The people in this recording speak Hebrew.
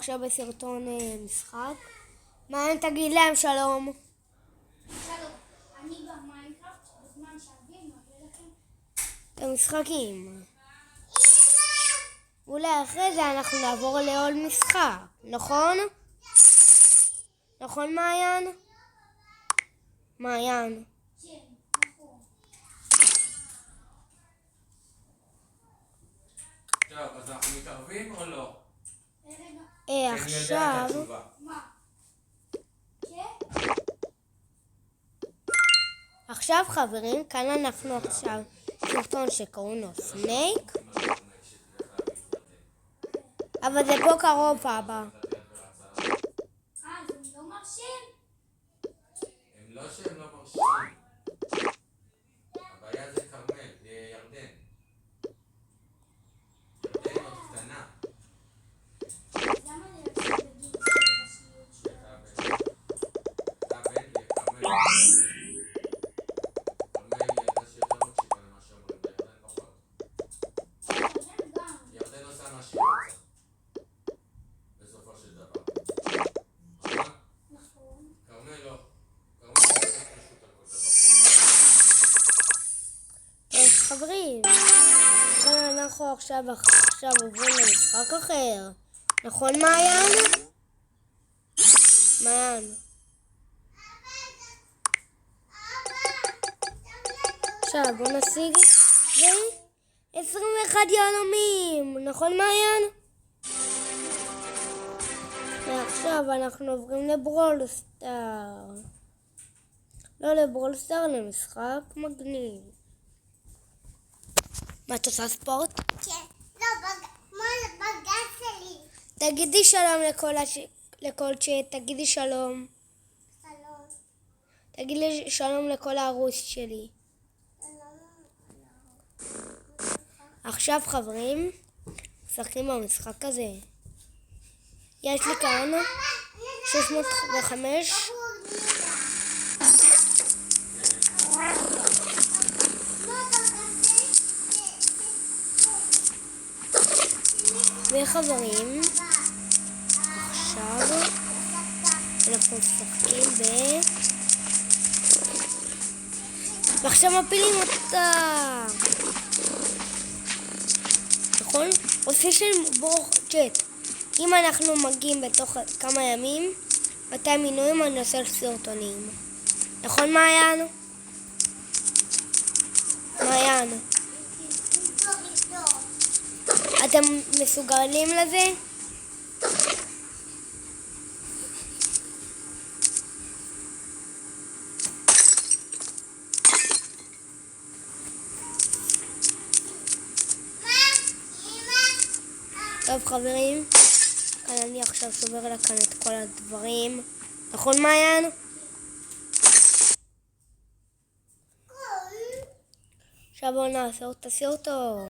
עכשיו בסרטון משחק. מעיין, תגיד להם שלום. שלום, אני במיינקראפט, בזמן שאבי מראה לכם את המשחקים. אולי אחרי זה אנחנו נעבור לעוד משחק, נכון? נכון מעיין? מעיין. כן, נכון. טוב, אז אנחנו מתערבים או לא? רגע, עכשיו... מה? כן? עכשיו חברים, כאן אנחנו עכשיו סרטון שקוראים לו סנייק. אבל זה פה קרוב אבא. אז הם לא מרשים? הם לא שהם לא מרשים. הבעיה זה כרמל, זה ירדן. ירדן עוד קטנה. אז למה אני רוצה להגיד שהשניות שלה? אתה בן וכרמל. כרמל ילדה שיותר מקשיבה למה שאומרים, וירדן פחות. הם גם. ירדן עושה מה שהיא רוצה. בסופו של דבר. נכון? נכון. כרמל לא. כרמל לא עושה פשוט על כל דבר. אז חברים, כאן אנחנו עכשיו עוברים למשחק אחר. נכון מעיין? מעיין. עכשיו בוא נשיג 21 יהלומים, נכון מעיין? ועכשיו אנחנו עוברים לברול סטאר. לא לברול סטאר, למשחק מגניב. מה, את עושה ספורט? כן, לא, כמו בגן שלי. תגידי שלום לכל צ'אט, תגידי שלום. שלום. תגידי שלום לכל הערוץ שלי. עכשיו חברים, משחקים במשחק הזה. יש לי כאן 605. וחברים, עכשיו אנחנו משחקים ועכשיו מפילים אותה. נכון? עושה של בור צ'אט. אם אנחנו מגיעים בתוך כמה ימים, 200 מינויים, אני עושה סרטונים. נכון מעיין? מעיין. אתם מסוגלים לזה? טוב חברים, כאן אני עכשיו שובר לה כאן את כל הדברים. נכון מעיין? עכשיו בואו נעשה אותה סרטון.